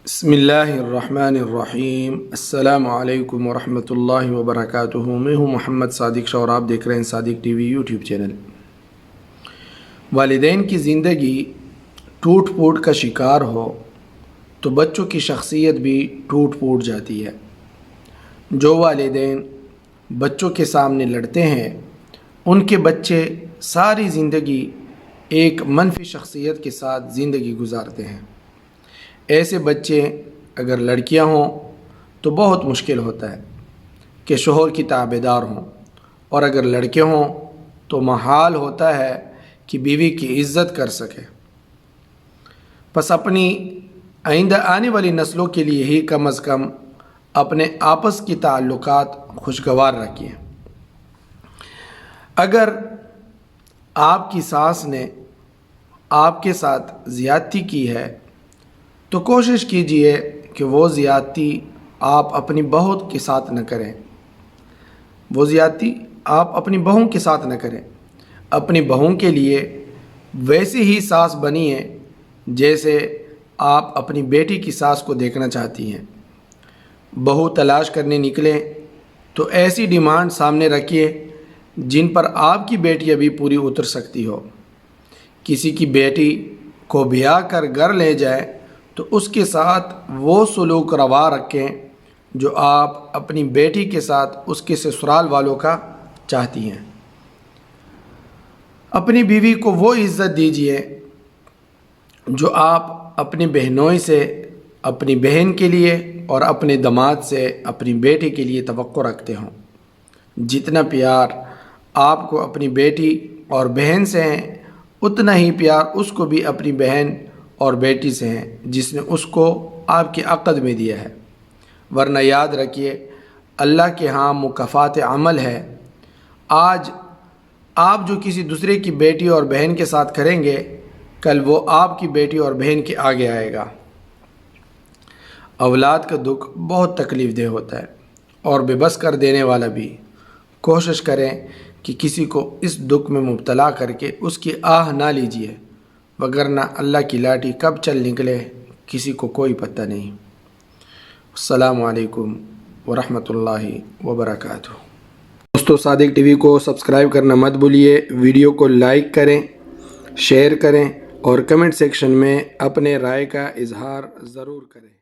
بسم اللہ الرحمن الرحیم۔ السلام علیکم ورحمۃ اللہ وبرکاتہ۔ میں ہوں محمد صادق شاہ اور آپ دیکھ رہے ہیں صادق ٹی وی یوٹیوب چینل۔ والدین کی زندگی ٹوٹ پھوٹ کا شکار ہو تو بچوں کی شخصیت بھی ٹوٹ پھوٹ جاتی ہے۔ جو والدین بچوں کے سامنے لڑتے ہیں ان کے بچے ساری زندگی ایک منفی شخصیت کے ساتھ زندگی گزارتے ہیں۔ ایسے بچے اگر لڑکیاں ہوں تو بہت مشکل ہوتا ہے کہ شوہر کی تابعدار ہوں، اور اگر لڑکے ہوں تو محال ہوتا ہے کہ بیوی کی عزت کر سکے۔ پس اپنی آئندہ آنے والی نسلوں کے لیے ہی کم از کم اپنے آپس کی تعلقات خوشگوار رکھیں۔ اگر آپ کی ساس نے آپ کے ساتھ زیادتی کی ہے تو کوشش کیجئے کہ وہ زیادتی آپ اپنی بہو کے ساتھ نہ کریں۔ اپنی بہو کے لیے ویسے ہی ساس بنیے جیسے آپ اپنی بیٹی کی ساس کو دیکھنا چاہتی ہیں۔ بہو تلاش کرنے نکلیں تو ایسی ڈیمانڈ سامنے رکھیے جن پر آپ کی بیٹی ابھی پوری اتر سکتی ہو۔ کسی کی بیٹی کو بیاہ کر گھر لے جائے تو اس کے ساتھ وہ سلوک روا رکھیں جو آپ اپنی بیٹی کے ساتھ اس کے سسرال والوں کا چاہتی ہیں۔ اپنی بیوی کو وہ عزت دیجیے جو آپ اپنی بہنوئی سے اپنی بہن کے لیے اور اپنے داماد سے اپنی بیٹی کے لیے توقع رکھتے ہوں۔ جتنا پیار آپ کو اپنی بیٹی اور بہن سے ہیں اتنا ہی پیار اس کو بھی اپنی بہن اور بیٹی سے ہیں جس نے اس کو آپ کے عقد میں دیا ہے۔ ورنہ یاد رکھیے اللہ کے ہاں مکافات عمل ہے۔ آج آپ جو کسی دوسرے کی بیٹی اور بہن کے ساتھ کریں گے کل وہ آپ کی بیٹی اور بہن کے آگے آئے گا۔ اولاد کا دکھ بہت تکلیف دہ ہوتا ہے اور بے بس کر دینے والا بھی۔ کوشش کریں کہ کسی کو اس دکھ میں مبتلا کر کے اس کی آہ نہ لیجیے، وگرنہ اللہ کی لاٹھی کب چل نکلے کسی کو کوئی پتہ نہیں۔ السلام علیکم ورحمۃ اللہ وبرکاتہ۔ دوستو صادق ٹی وی کو سبسکرائب کرنا مت بھولیے، ویڈیو کو لائک کریں، شیئر کریں اور کمنٹ سیکشن میں اپنے رائے کا اظہار ضرور کریں۔